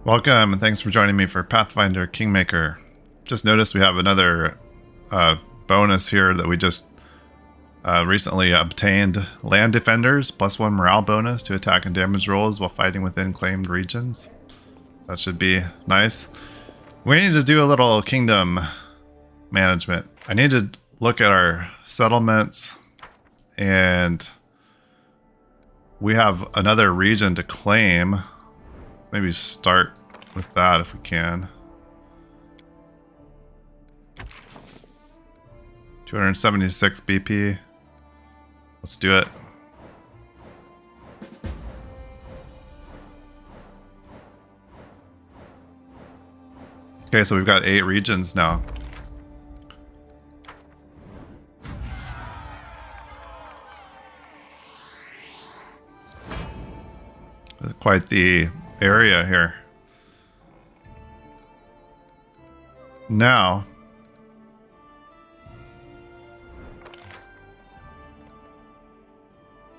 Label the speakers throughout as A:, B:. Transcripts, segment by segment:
A: Welcome and thanks for joining me for Pathfinder Kingmaker. Just noticed we have another bonus here that we just recently obtained. Land Defenders, +1 morale bonus to attack and damage rolls while fighting within claimed regions. That should be nice. We need to do a little kingdom management. I need to look at our settlements, and we have another region to claim. Maybe start with that if we can. 276 BP. Let's do it. Okay, so we've got 8 regions now. Quite the area here. Now,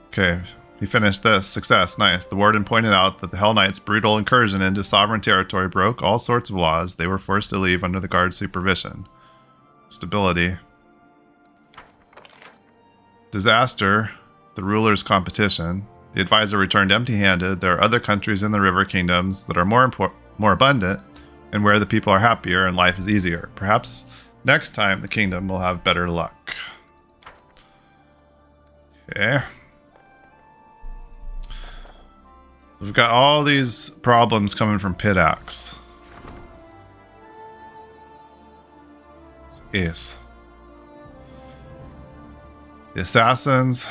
A: okay, he finished this. Success, nice. The warden pointed out that the Hell Knight's brutal incursion into sovereign territory broke all sorts of laws. They were forced to leave under the guard's supervision. Stability. Disaster, the ruler's competition. The advisor returned empty-handed. There are other countries in the river kingdoms that are more abundant and where the people are happier and life is easier. Perhaps next time the kingdom will have better luck. Okay. So we've got all these problems coming from Pit Axe. Jeez. The assassins.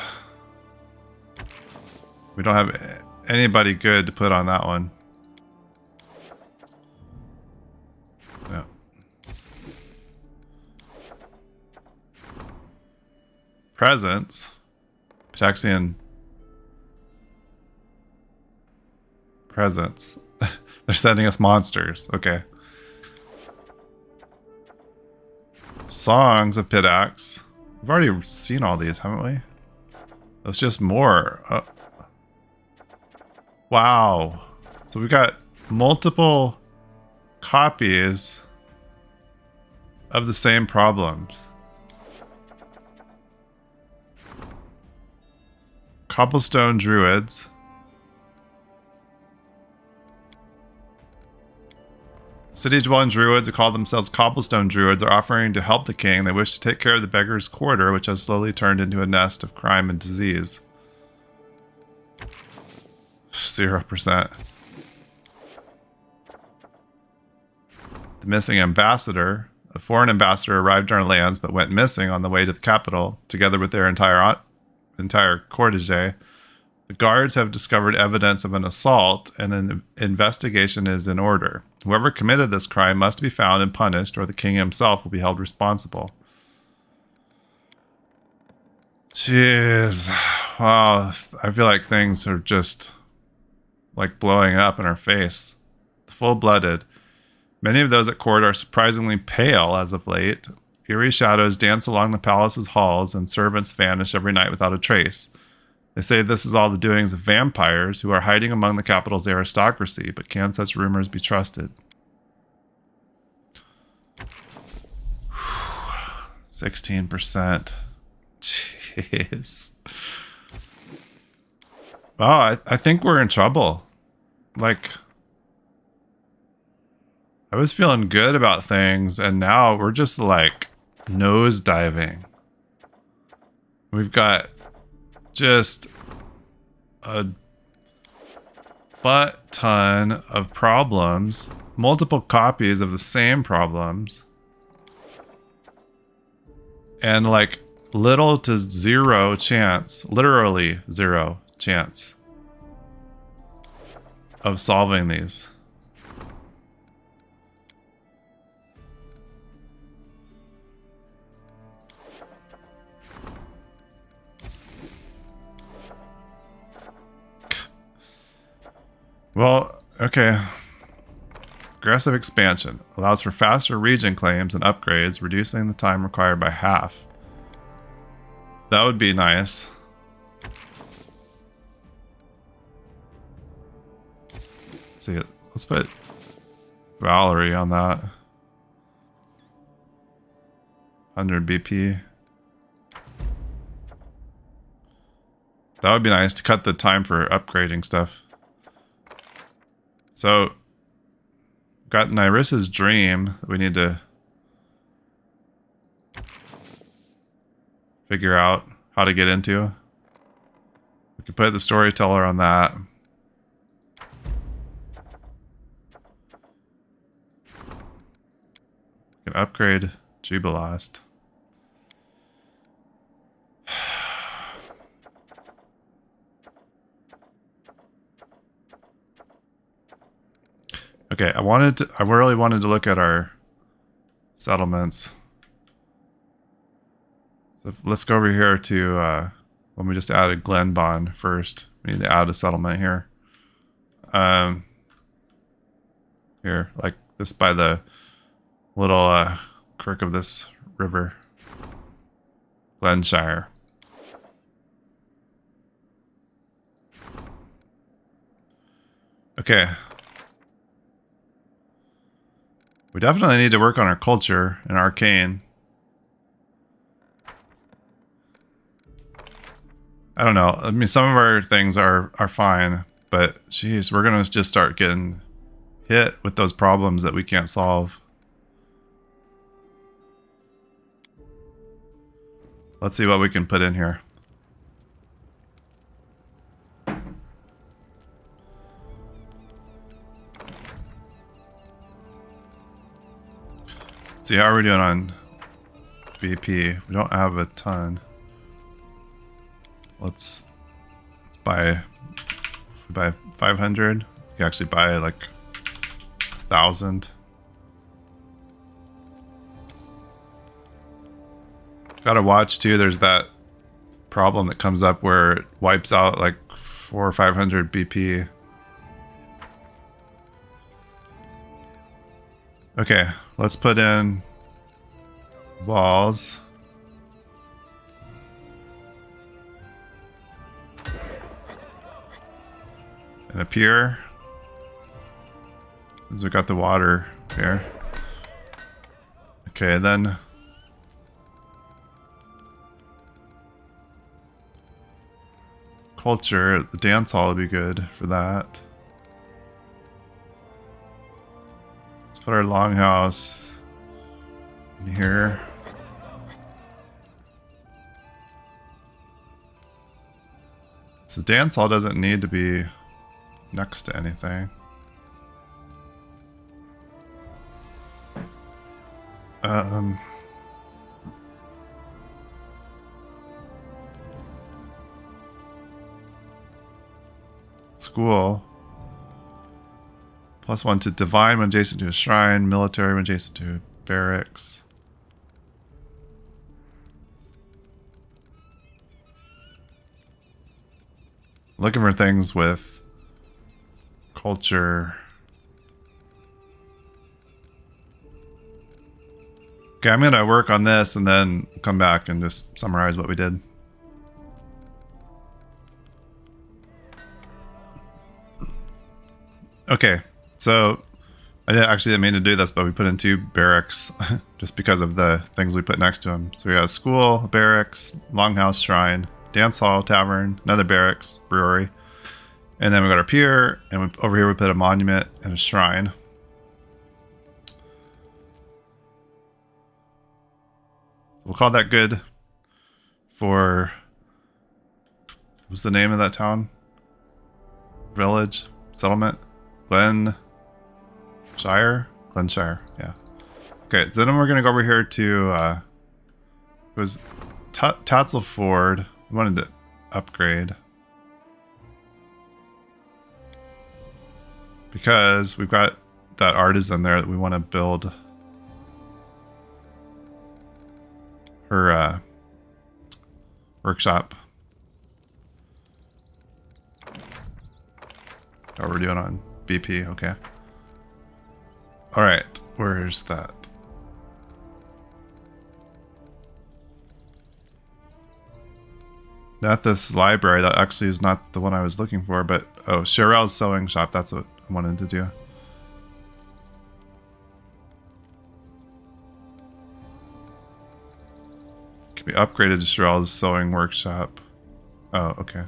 A: We don't have anybody good to put on that one. No. Presence. Pitaxian. Presence. They're sending us monsters. Okay. Songs of Pit Axe. We've already seen all these, haven't we? That's just more. Wow. So we've got multiple copies of the same problems. Cobblestone Druids. City-dwelling druids who call themselves Cobblestone Druids are offering to help the king. They wish to take care of the beggar's quarter, which has slowly turned into a nest of crime and disease. 0%. The missing ambassador. A foreign ambassador arrived on our lands but went missing on the way to the capital, together with their entire cortege. The guards have discovered evidence of an assault, and an investigation is in order. Whoever committed this crime must be found and punished, or the king himself will be held responsible. Jeez. Wow. I feel like things are just like blowing up in our face. The full-blooded. Many of those at court are surprisingly pale as of late. Eerie shadows dance along the palace's halls, and servants vanish every night without a trace. They say this is all the doings of vampires who are hiding among the capital's aristocracy, but can such rumors be trusted? 16%. Jeez. Oh, I think we're in trouble. Like, I was feeling good about things, and now we're just like nose diving. We've got just a butt ton of problems, multiple copies of the same problems, and like little to zero chance, literally zero chance of solving these. Well, okay. Aggressive expansion allows for faster region claims and upgrades, reducing the time required by half. That would be nice. Let's see it. Let's put Valerie on that. 100 BP. That would be nice to cut the time for upgrading stuff. So, got Nyrissa's dream that we need to figure out how to get into. We can put the storyteller on that. We can upgrade Jubilast. Okay, I really wanted to look at our settlements. So let's go over here to when we just added Glenbond first. We need to add a settlement here. Here, like this by the little creek of this river. Glenshire. Okay. We definitely need to work on our culture and arcane. I don't know. I mean, some of our things are fine, but geez, we're gonna just start getting hit with those problems that we can't solve. Let's see what we can put in here. Let's see, how are we doing on BP? We don't have a ton. Let's buy 500. You can actually buy like 1,000. Gotta watch too. There's that problem that comes up where it wipes out like 400 or 500 BP. Okay, let's put in walls. And a pier. Since we got the water here. Okay, then culture, the dance hall would be good for that. Let's put our longhouse in here. So dance hall doesn't need to be next to anything. School. +1 to divine when adjacent to a shrine, military when adjacent to barracks. Looking for things with culture. Okay, I'm gonna work on this and then come back and just summarize what we did. Okay, so I didn't mean to do this, but we put in 2 barracks just because of the things we put next to them. So we got a school, barracks, longhouse, shrine, dance hall, tavern, another barracks, brewery. And then we got our pier, and over here we put a monument and a shrine. So we'll call that good for... What's the name of that town? Village? Settlement? Glenshire? Glenshire, yeah. Okay, so then we're going to go over here to... it was Tatzelford. We wanted to upgrade. Because we've got that artisan there that we want to build her workshop. How we're doing on BP, okay. Alright, where's that? Nethys Library, that actually is not the one I was looking for, but oh, Sherel's Sewing Shop, that's what I wanted to do. Can be upgraded to Sherel's sewing workshop. Oh, okay.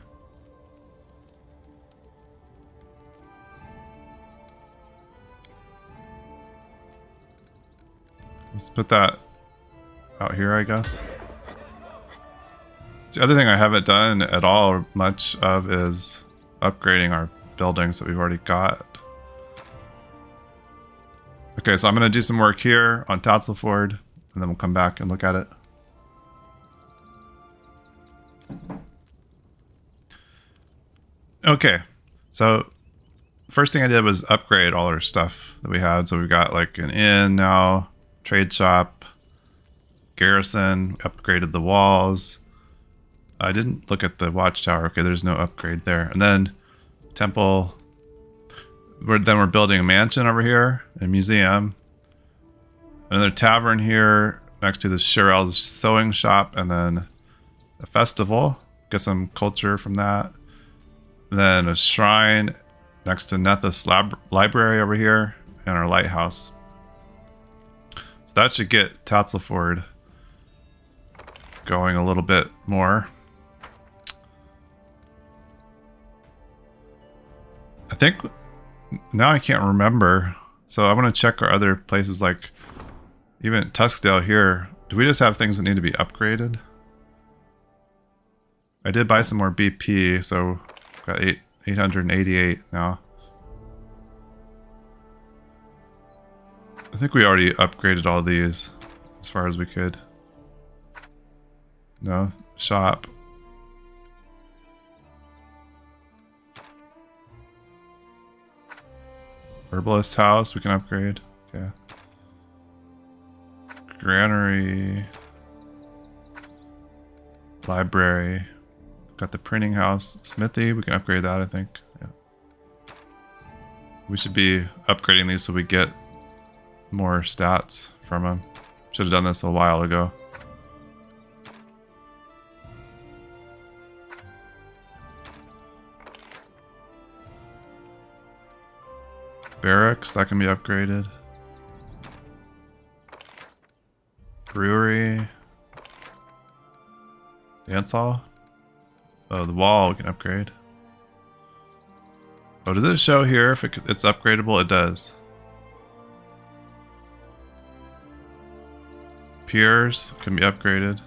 A: Let's put that out here, I guess. The other thing I haven't done at all much of is upgrading our buildings that we've already got. Okay, so I'm going to do some work here on Tatzelford, and then we'll come back and look at it. Okay, so first thing I did was upgrade all our stuff that we had. So we've got like an inn now, trade shop, garrison, upgraded the walls. I didn't look at the watchtower. Okay, there's no upgrade there. And then temple. We're building a mansion over here, a museum. Another tavern here next to the Sherel's sewing shop, and then a festival. Get some culture from that. And then a shrine next to Nethys library over here, and our lighthouse. So that should get Tatzelford going a little bit more. I think now I can't remember, so I want to check our other places, like even Tuskdale here. Do we just have things that need to be upgraded? I did buy some more BP, so got 888 now. I think we already upgraded all these as far as we could. No, shop. Herbalist house, we can upgrade. Okay. Granary. Library. Got the printing house. Smithy, we can upgrade that, I think. Yeah. We should be upgrading these so we get more stats from them. Should have done this a while ago. Barracks, that can be upgraded. Brewery. Dance hall. Oh, the wall we can upgrade. Oh, does it show here if it's upgradable? It does. Piers can be upgraded.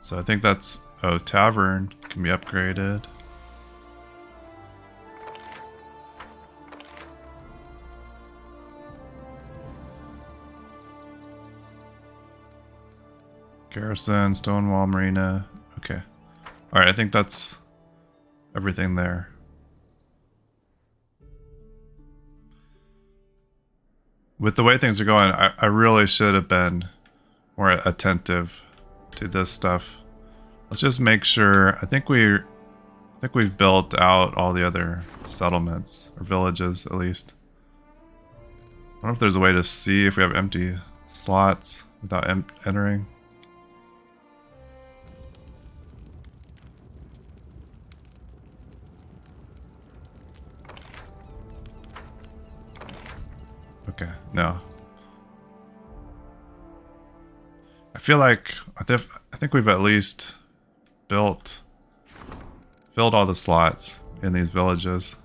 A: So I think that's... Oh, tavern can be upgraded. Garrison, Stonewall Marina. Okay. Alright, I think that's everything there. With the way things are going, I really should have been more attentive to this stuff. Let's just make sure. I think we've built out all the other settlements or villages at least. I wonder if there's a way to see if we have empty slots without entering. Okay, no. I feel like I think we've at least filled all the slots in these villages.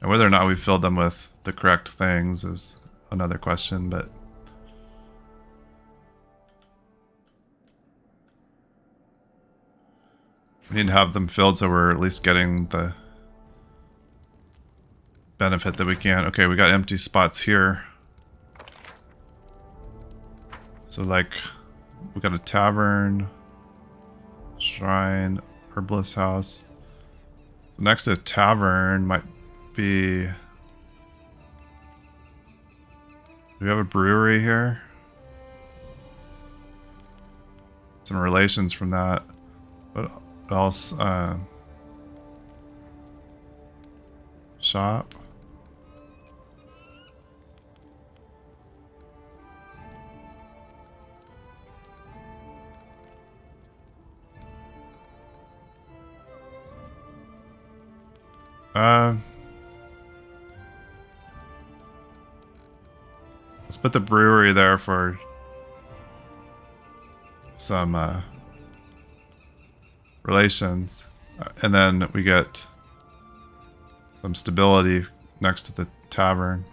A: And whether or not we filled them with the correct things is another question, but we need to have them filled so we're at least getting the benefit that we can. Okay, we got empty spots here. So like, we got a tavern, shrine, herbalist house. So next to a tavern might be... Do we have a brewery here? Some relations from that. What else? Shop. put the brewery there for some relations. And then we get some stability next to the tavern.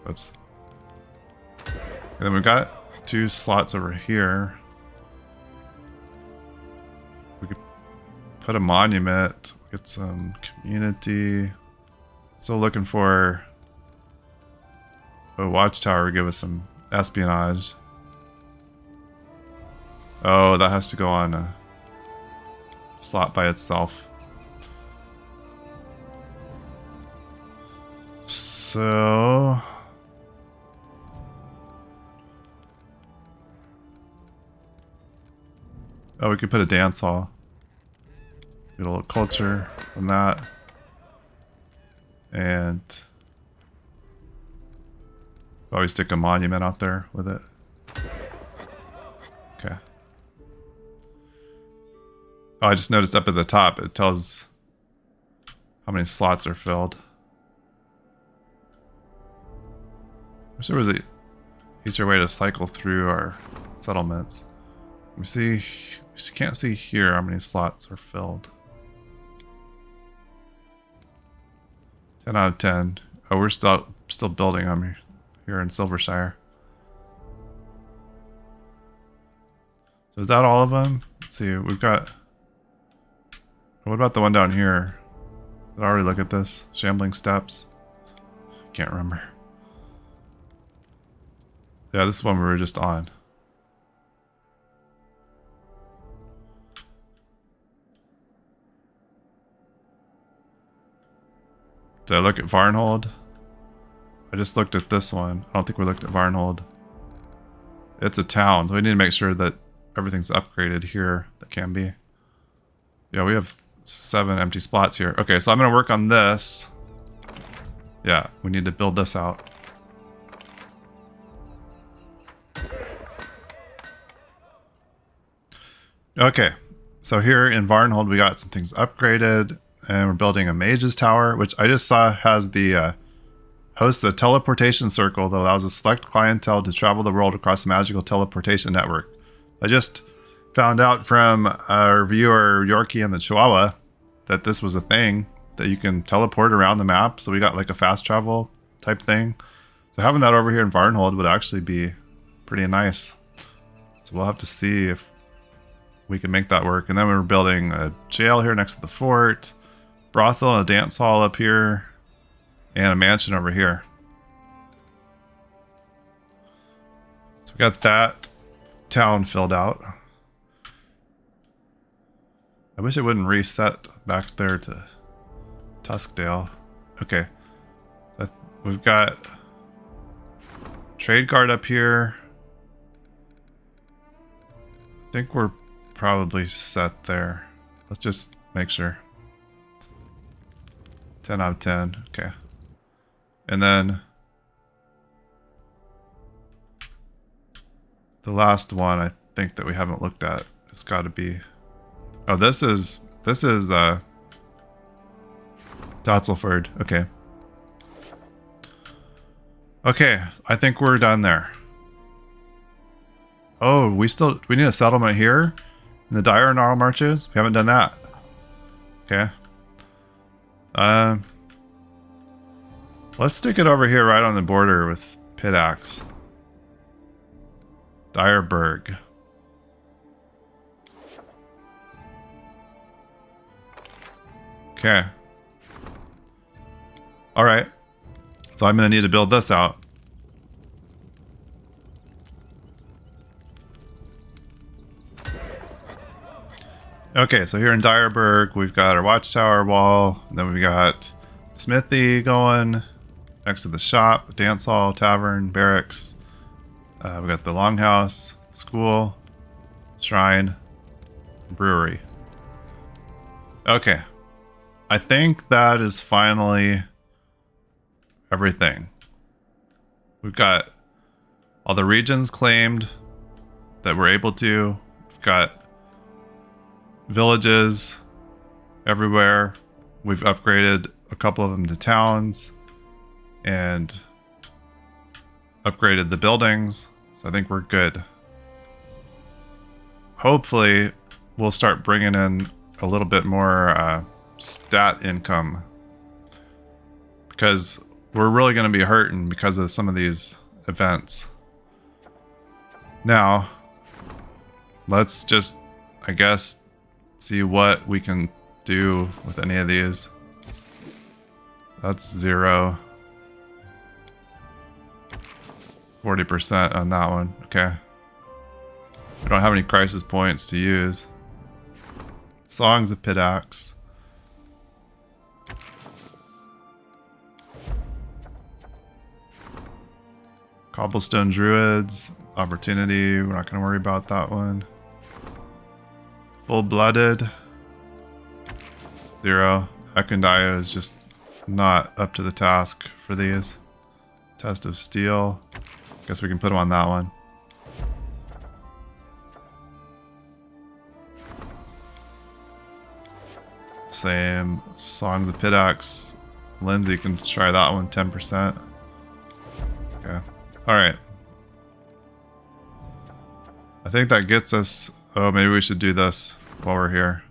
A: Oops. And then we've got 2 slots over here. We could put a monument, get some community. Still looking for a watchtower to give us some espionage. Oh, that has to go on a slot by itself. So oh, we could put a dance hall. Get a little culture from that. And always stick a monument out there with it. Okay. Oh, I just noticed up at the top it tells how many slots are filled. I wish there was a easier way to cycle through our settlements. Let me see. We can't see here how many slots are filled. 10 out of 10. Oh, we're still building on me here in Silvershire. So is that all of them? Let's see. We've got. What about the one down here? Did I already look at this? Shambling Steps? Can't remember. Yeah, this is one we were just on. Did I look at Varnhold? I just looked at this one. I don't think we looked at Varnhold. It's a town, so we need to make sure that everything's upgraded here that can be. Yeah, we have 7 empty spots here. Okay, so I'm going to work on this. Yeah, we need to build this out. Okay, so here in Varnhold we got some things upgraded, and we're building a mage's tower, which I just saw has the hosts the teleportation circle that allows a select clientele to travel the world across a magical teleportation network. I just found out from our viewer Yorkie and the Chihuahua that this was a thing that you can teleport around the map, so we got like a fast travel type thing. So having that over here in Varnhold would actually be pretty nice. So we'll have to see if we can make that work. And then we're building a jail here next to the fort, brothel and a dance hall up here, and a mansion over here. So we got that town filled out. I wish it wouldn't reset back there to Tuskdale. Okay. So we've got trade guard up here. I think we're probably set there. Let's just make sure. 10 out of 10. Okay. And then the last one I think that we haven't looked at has got to be. Oh, this is Dotzelford. Okay. Okay, I think we're done there. Oh, we need a settlement here in the Dire Gnarl Marches. We haven't done that. Okay. Let's stick it over here right on the border with Pitax. Direburg. Okay. Alright. So I'm going to need to build this out. Okay, so here in Direburg, we've got our watchtower wall. Then we've got smithy going next to the shop, dance hall, tavern, barracks. We've got the longhouse, school, shrine, brewery. Okay. I think that is finally everything. We've got all the regions claimed that we're able to. We've got villages everywhere. We've upgraded a couple of them to towns. And upgraded the buildings, so I think we're good. Hopefully, we'll start bringing in a little bit more stat income, because we're really going to be hurting because of some of these events. Now, let's just, I guess, see what we can do with any of these. That's 0. 40% on that one. Okay. We don't have any crisis points to use. Songs of Pitax. Cobblestone Druids. Opportunity. We're not going to worry about that one. Full-blooded. 0. Ekundayo is just not up to the task for these. Test of Steel. Guess we can put them on that one. Same. Songs of Pitax. Lindsay can try that one, 10%. Okay. Alright. I think that gets us... Oh, maybe we should do this while we're here.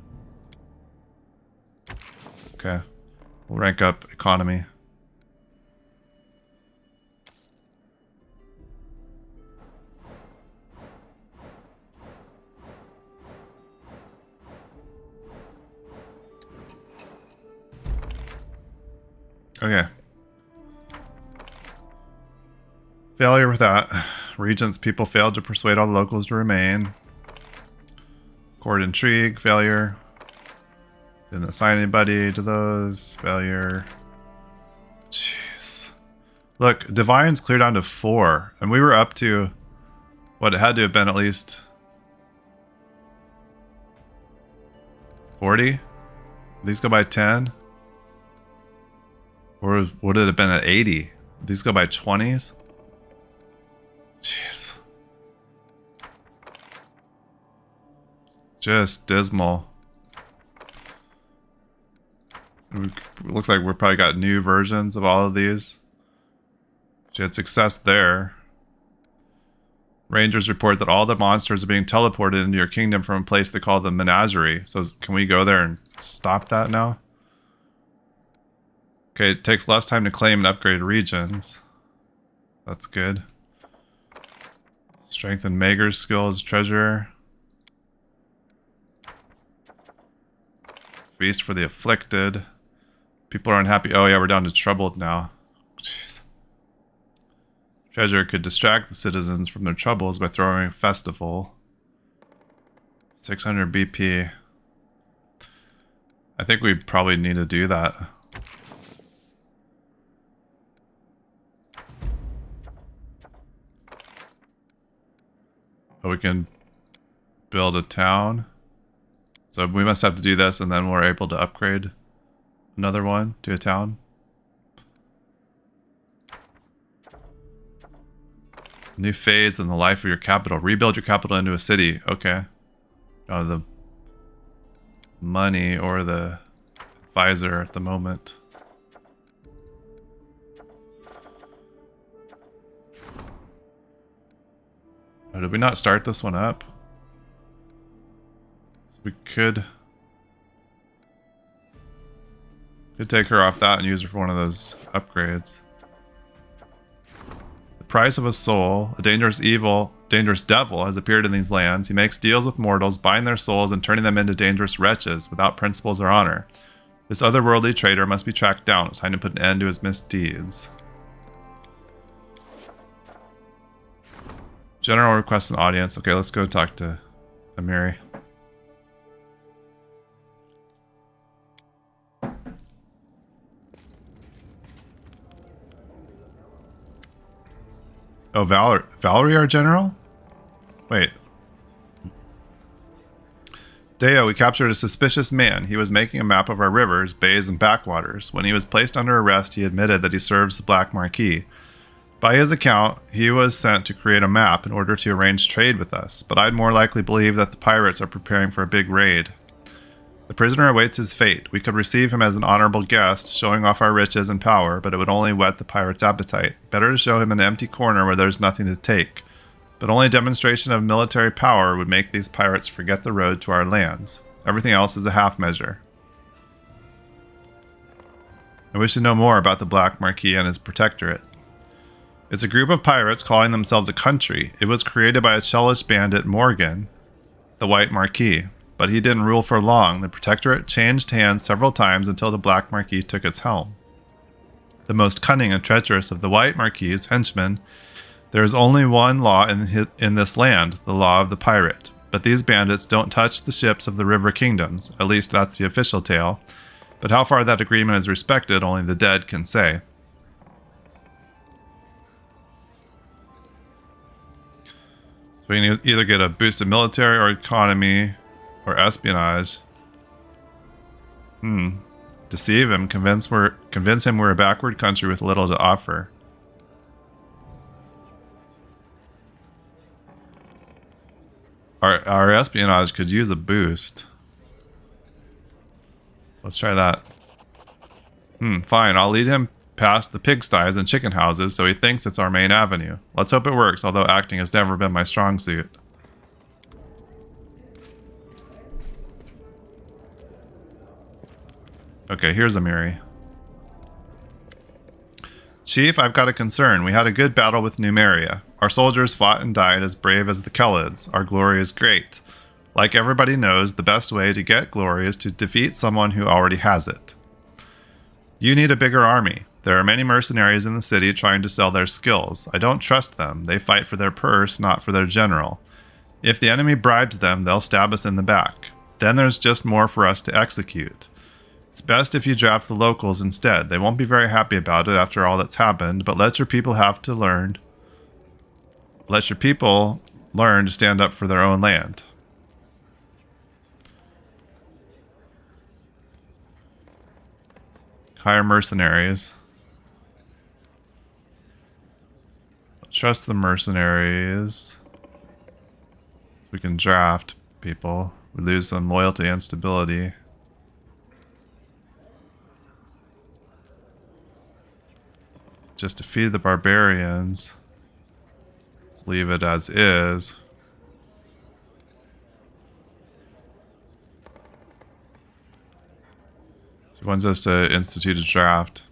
A: Okay. We'll rank up economy. Okay. Failure with that. Regent's people failed to persuade all the locals to remain. Court intrigue, failure. Didn't assign anybody to those. Failure. Jeez. Look, Divine's clear down to 4. And we were up to... What, it had to have been at least... 40? These go by 10? Or would it have been at 80? These go by 20s? Jeez. Just dismal. It looks like we've probably got new versions of all of these. She had success there. Rangers report that all the monsters are being teleported into your kingdom from a place they call the Menagerie. So can we go there and stop that now? Okay, it takes less time to claim and upgrade regions. That's good. Strengthen Mager's skill as treasurer. Feast for the afflicted. People are unhappy. Oh yeah, we're down to troubled now. Jeez. Treasurer could distract the citizens from their troubles by throwing a festival. 600 BP. I think we probably need to do that. Oh, we can build a town. So we must have to do this and then we're able to upgrade another one to a town. New phase in the life of your capital. Rebuild your capital into a city. Okay. Don't have the money or the advisor at the moment. Oh, did we not start this one up? So we could take her off that and use her for one of those upgrades. The price of a soul, a dangerous devil has appeared in these lands. He makes deals with mortals, buying their souls and turning them into dangerous wretches without principles or honor. This otherworldly traitor must be tracked down. It's time to put an end to his misdeeds. General requests an audience. Okay, let's go talk to Amiri. Oh, Valerie, our general? Wait. Deo, we captured a suspicious man. He was making a map of our rivers, bays, and backwaters. When he was placed under arrest, he admitted that he serves the Black Marquis. By his account, he was sent to create a map in order to arrange trade with us, but I'd more likely believe that the pirates are preparing for a big raid. The prisoner awaits his fate. We could receive him as an honorable guest, showing off our riches and power, but it would only whet the pirate's appetite. Better to show him an empty corner where there's nothing to take. But only a demonstration of military power would make these pirates forget the road to our lands. Everything else is a half measure. I wish to know more about the Black Marquis and his protectorate. It's a group of pirates calling themselves a country. It was created by a Chelish bandit Morgan, the White Marquis. But he didn't rule for long. The protectorate changed hands several times until the Black Marquis took its helm. The most cunning and treacherous of the White Marquis' henchmen, there is only one law in this land, the law of the pirate. But these bandits don't touch the ships of the river kingdoms. At least that's the official tale. But how far that agreement is respected, only the dead can say. So we can either get a boost of military or economy, or espionage. Deceive him, convince him we're a backward country with little to offer. Our espionage could use a boost. Let's try that. Fine, I'll lead him past the pigsties and chicken houses so he thinks it's our main avenue. Let's hope it works, although acting has never been my strong suit. Okay, here's Amiri. Chief, I've got a concern. We had a good battle with Numeria. Our soldiers fought and died as brave as the Kellids. Our glory is great. Like everybody knows, the best way to get glory is to defeat someone who already has it. You need a bigger army. There are many mercenaries in the city trying to sell their skills. I don't trust them. They fight for their purse, not for their general. If the enemy bribes them, they'll stab us in the back. Then there's just more for us to execute. It's best if you draft the locals instead. They won't be very happy about it after all that's happened, but let your people learn to stand up for their own land. Hire mercenaries. Trust the mercenaries. So we can draft people. We lose some loyalty and stability. Just defeat the barbarians. Let's leave it as is. She wants us to institute a draft.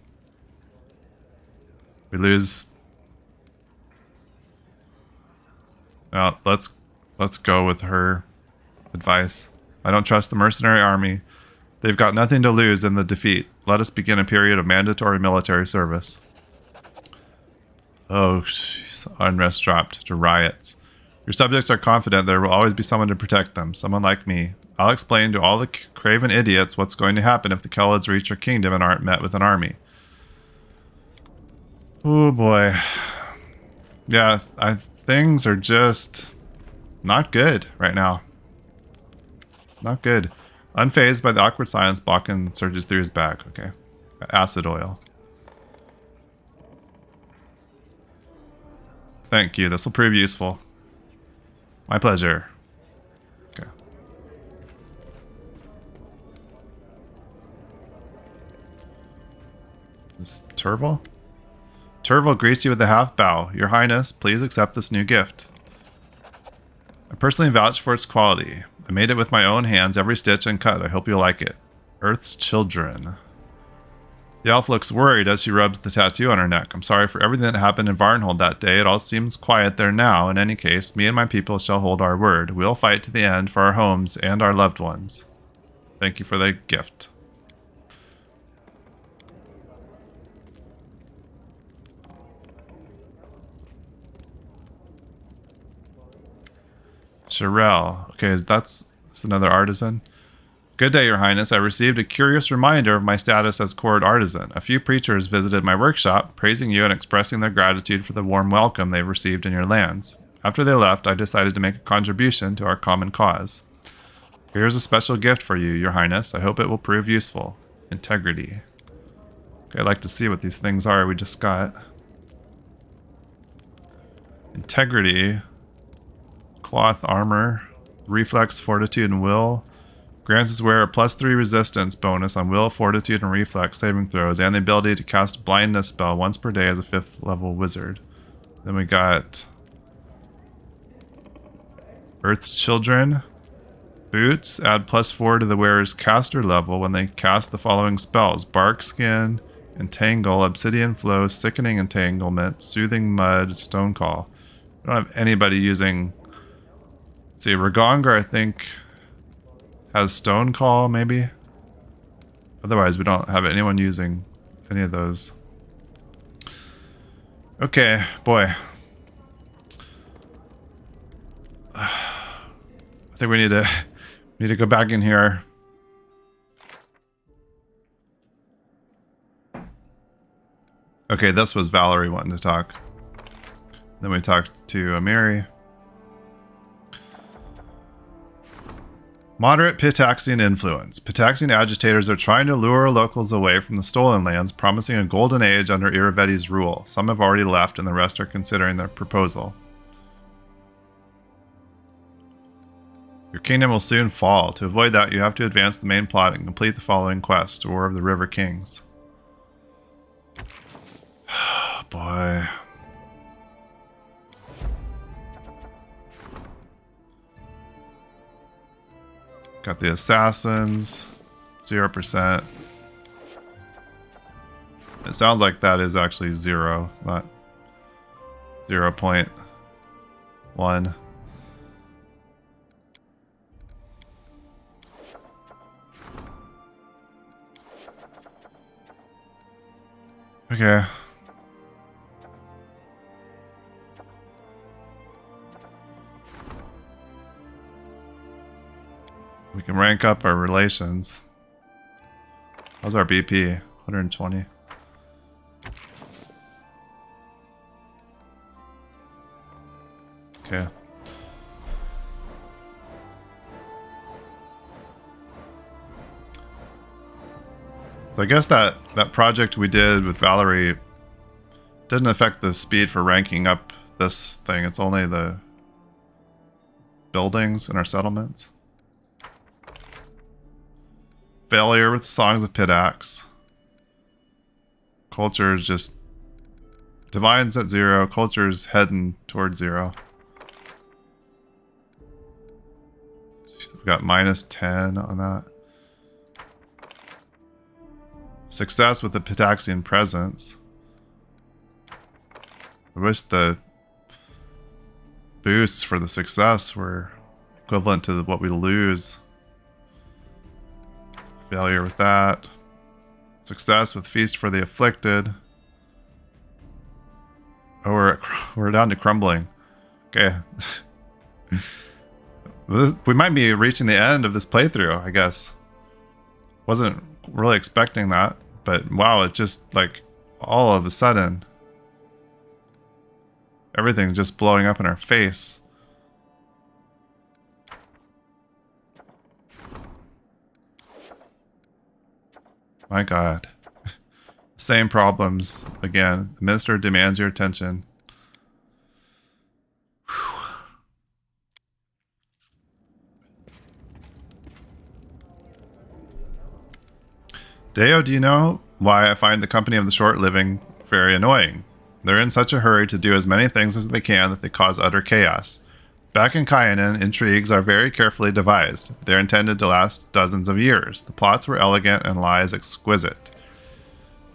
A: We lose. Well, let's go with her advice. I don't trust the mercenary army. They've got nothing to lose in the defeat. Let us begin a period of mandatory military service. Oh, jeez. Unrest dropped to riots. Your subjects are confident there will always be someone to protect them, someone like me. I'll explain to all the craven idiots what's going to happen if the Kellids reach your kingdom and aren't met with an army. Oh boy. Yeah, things are just not good right now. Not good. Unfazed by the awkward silence, Bakken surges through his bag. Okay. Acid oil. Thank you. This will prove useful. My pleasure. Okay. Is Turval? Turval greets you with a half bow. Your Highness, please accept this new gift. I personally vouch for its quality. I made it with my own hands, every stitch and cut. I hope you'll like it. Earth's Children. The elf looks worried as she rubs the tattoo on her neck. I'm sorry for everything that happened in Varnhold that day. It all seems quiet there now. In any case, me and my people shall hold our word. We'll fight to the end for our homes and our loved ones. Thank you for the gift. Sherelle. Okay, that's another artisan. Good day, Your Highness. I received a curious reminder of my status as court artisan. A few preachers visited my workshop, praising you and expressing their gratitude for the warm welcome they received in your lands. After they left, I decided to make a contribution to our common cause. Here's a special gift for you, Your Highness. I hope it will prove useful. Integrity. Okay, I'd like to see what these things are we just got. Integrity. Cloth armor. Reflex, fortitude, and will. Grants its wearer +3 resistance bonus on will, fortitude, and reflex saving throws, and the ability to cast blindness spell once per day as a 5th level wizard. Then we got Earth's Children. Boots add +4 to the wearer's caster level when they cast the following spells: Bark Skin, Entangle, Obsidian Flow, Sickening Entanglement, Soothing Mud, Stone Call. We don't have anybody using... Let's see, Ragongar, I think, has Stone Call, maybe? Otherwise, we don't have anyone using any of those. Okay, boy. I think we need to go back in here. Okay, this was Valerie wanting to talk. Then we talked to Amiri. Moderate Pitaxian influence. Pitaxian agitators are trying to lure locals away from the stolen lands, promising a golden age under Iravetti's rule. Some have already left and the rest are considering their proposal. Your kingdom will soon fall. To avoid that, you have to advance the main plot and complete the following quest: War of the River Kings. Boy. Got the assassins. 0%. It sounds like that is actually 0, not 0.1. Okay. We can rank up our relations. How's our BP? 120. Okay. So I guess that project we did with Valerie didn't affect the speed for ranking up this thing. It's only the buildings in our settlements. Failure with Songs of Pitax. Culture is just... Divine's at 0. Culture's heading towards 0. We've got -10 on that. Success with the Pitaxian presence. I wish the boosts for the success were equivalent to what we lose. Failure with that. Success with Feast for the Afflicted. Oh, we're down to crumbling. Okay. We might be reaching the end of this playthrough, I guess. Wasn't really expecting that, but wow, it just like all of a sudden everything's just blowing up in our face. My God. Same problems again. The minister demands your attention. Whew. Deo, do you know why I find the company of the short living very annoying? They're in such a hurry to do as many things as they can that they cause utter chaos. Back in Kyanan, intrigues are very carefully devised. They're intended to last dozens of years. The plots were elegant and lies exquisite.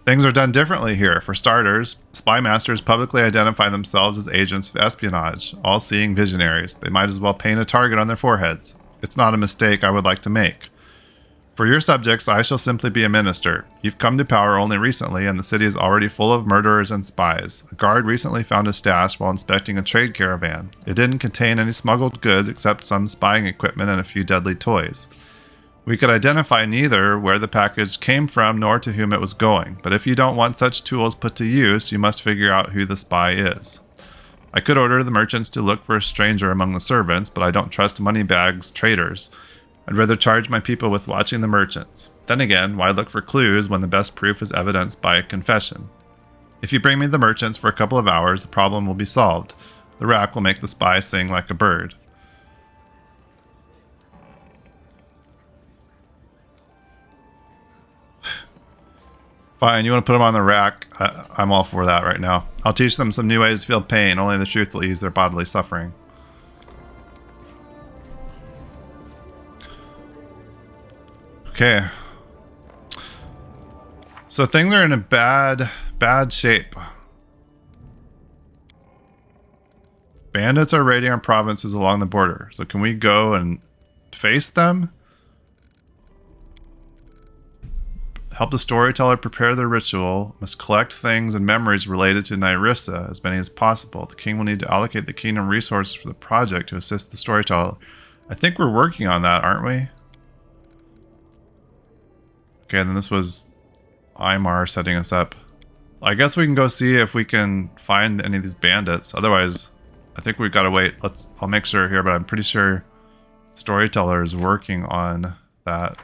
A: Things are done differently here. For starters, spy masters publicly identify themselves as agents of espionage, all-seeing visionaries. They might as well paint a target on their foreheads. It's not a mistake I would like to make. For your subjects, I shall simply be a minister. You've come to power only recently, and the city is already full of murderers and spies. A guard recently found a stash while inspecting a trade caravan. It didn't contain any smuggled goods except some spying equipment and a few deadly toys. We could identify neither where the package came from nor to whom it was going, but if you don't want such tools put to use, you must figure out who the spy is. I could order the merchants to look for a stranger among the servants, but I don't trust moneybags traders. I'd rather charge my people with watching the merchants. Then again, why look for clues when the best proof is evidenced by a confession? If you bring me the merchants for a couple of hours, the problem will be solved. The rack will make the spy sing like a bird. Fine, you want to put them on the rack? I'm all for that right now. I'll teach them some new ways to feel pain. Only the truth will ease their bodily suffering. Okay. So things are in a bad shape. Bandits are raiding our provinces along the border. So can we go and face them? Help the storyteller prepare their ritual. Must collect things and memories related to Nyrissa, as many as possible. The king will need to allocate the kingdom resources for the project to assist the storyteller. I think we're working on that, aren't we? Okay, and then this was Aymar setting us up. I guess we can go see if we can find any of these bandits. Otherwise, I think we've got to wait. I'll make sure here, but I'm pretty sure storyteller is working on that.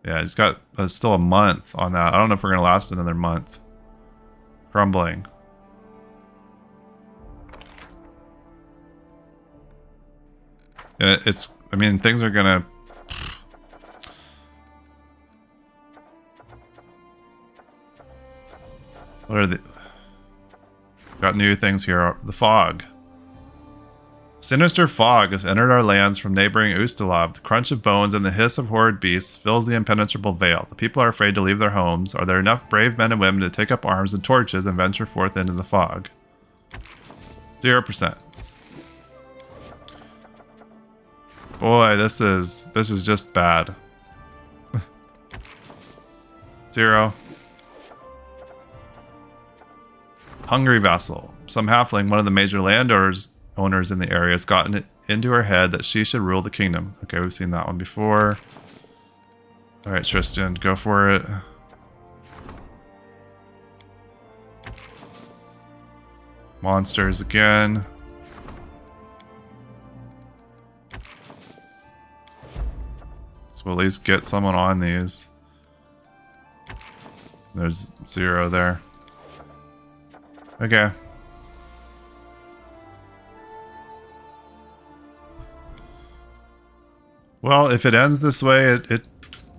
A: Yeah, he's got still a month on that. I don't know if we're going to last another month. Crumbling. And I mean, things are going to... What are the... Got new things here. The fog. Sinister fog has entered our lands from neighboring Ustalav. The crunch of bones and the hiss of horrid beasts fills the impenetrable veil. The people are afraid to leave their homes. Are there enough brave men and women to take up arms and torches and venture forth into the fog? 0%. Boy, this is just bad. 0. Hungry vassal. Some halfling, one of the major landowners in the area, has gotten it into her head that she should rule the kingdom. Okay, we've seen that one before. Alright, Tristan, go for it. Monsters again. So we'll at least get someone on these. There's 0 there. Okay. Well, if it ends this way,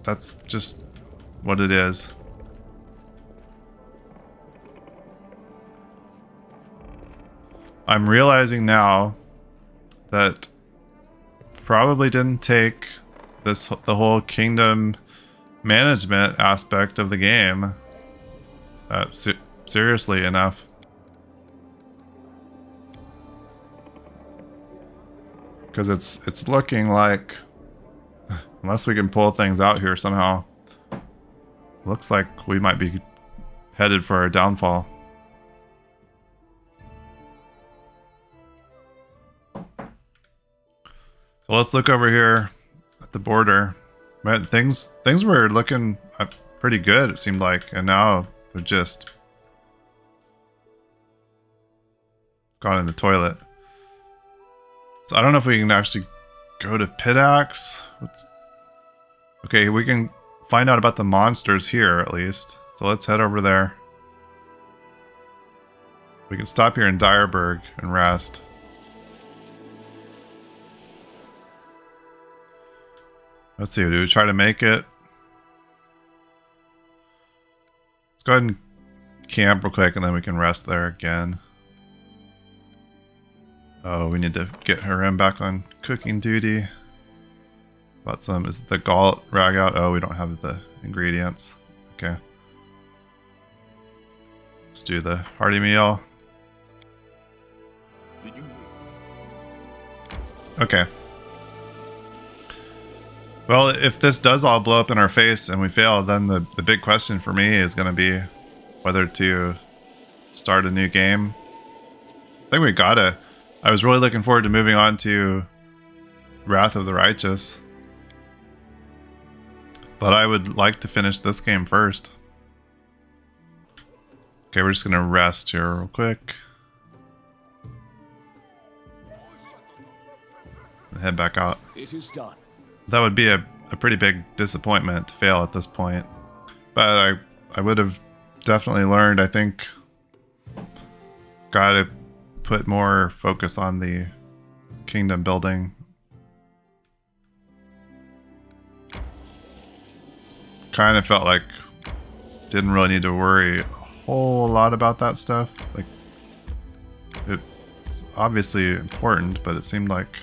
A: that's just what it is. I'm realizing now that probably didn't take the whole kingdom management aspect of the game seriously enough. Because it's looking like, unless we can pull things out here somehow, looks like we might be headed for a downfall. So let's look over here at the border. Man, things were looking pretty good, it seemed like, and now they're just gone in the toilet. So I don't know if we can actually go to Pitax. Okay, we can find out about the monsters here at least. So let's head over there. We can stop here in Dyerberg and rest. Let's see, do we try to make it? Let's go ahead and camp real quick and then we can rest there again. Oh, we need to get Harem back on cooking duty. Bought some. Is the galt rag out? Oh, we don't have the ingredients. Okay. Let's do the hearty meal. Okay. Well, if this does all blow up in our face and we fail, then the big question for me is going to be whether to start a new game. I think we gotta. I was really looking forward to moving on to Wrath of the Righteous. But I would like to finish this game first. Okay, we're just going to rest here real quick. Head back out.
B: It is done.
A: That would be a pretty big disappointment to fail at this point. But I would have definitely learned, I think. Gotta put more focus on the kingdom building. Kind of felt like didn't really need to worry a whole lot about that stuff. Like, it's obviously important, but it seemed like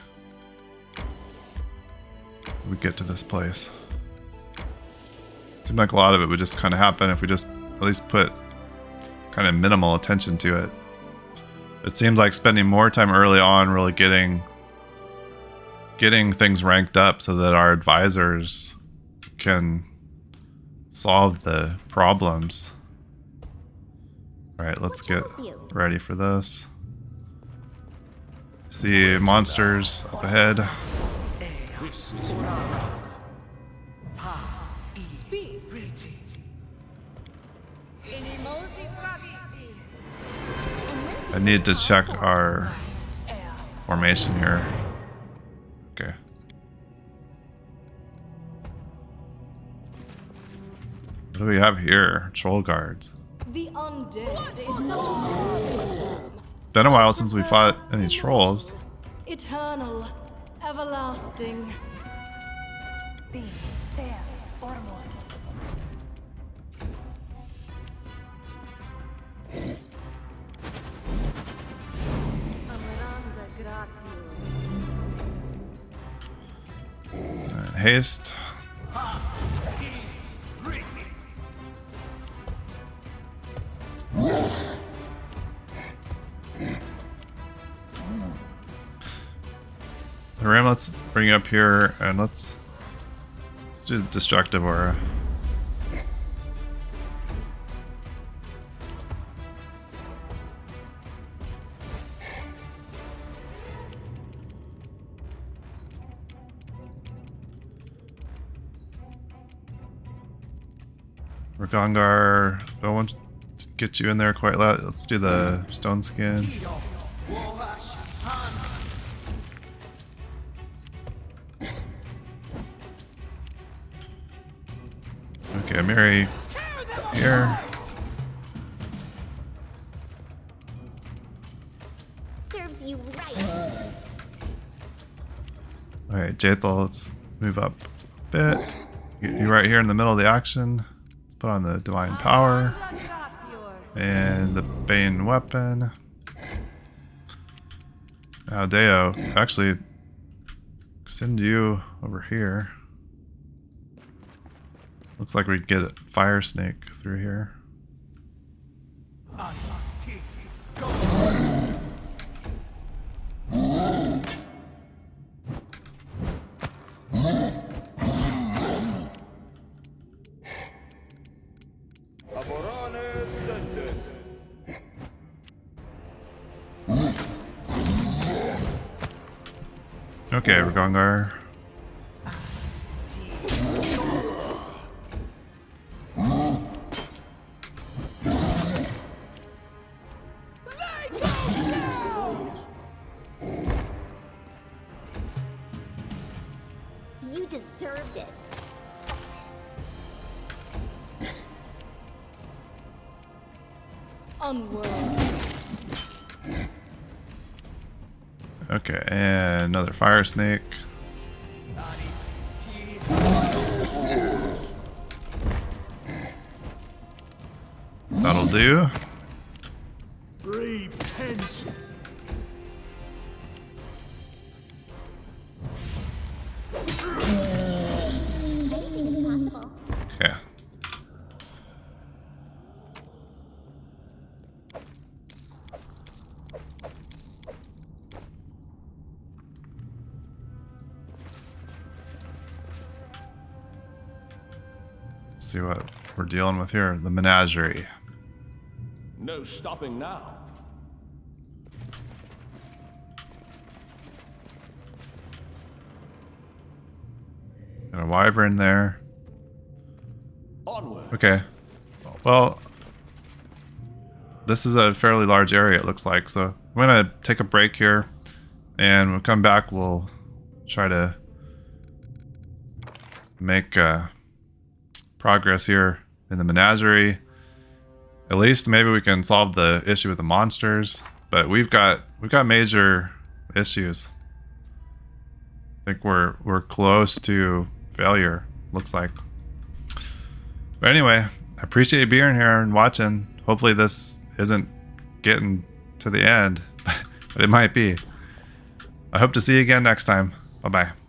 A: we'd get to this place. It seemed like a lot of it would just kind of happen if we just at least put kind of minimal attention to it. It seems like spending more time early on really getting things ranked up so that our advisors can solve the problems. Alright, let's get ready for this. See monsters up ahead. I need to check our formation here. Okay. What do we have here? Troll guards.
B: The undead is such a
A: It's been a while since we fought any trolls.
B: eternal, everlasting.
C: Be there, Ormos. Amaranda gratio.
A: Alright, haste. The ram, let's bring you up here and let's do destructive aura. Ragongar, I don't want to get you in there quite loud. Let's do the stone skin. Okay, Mary here.
D: Serves you right.
A: Alright, Jaethal, let's move up a bit. Get you right here in the middle of the action. Let's put on the Divine Power. And the Bane Weapon. Now, Deo, actually, send you over here. Looks like we could get a fire snake through here. Okay, Ragongar.
D: You deserved it.
B: Unworldly.
A: Okay, and another fire snake. That'll do.
E: Repent.
D: Anything is possible.
A: Okay. Let's see what we're dealing with here. The menagerie.
E: No stopping now.
A: Got a wyvern there.
E: Onward.
A: Okay. Well, this is a fairly large area, it looks like. So I'm gonna take a break here, and we'll come back. We'll try to make progress here in the menagerie. At least maybe we can solve the issue with the monsters. But we've got major issues. I think we're close to failure. Looks like. But anyway, I appreciate you being here and watching. Hopefully this isn't getting to the end, but it might be. I hope to see you again next time. Bye-bye.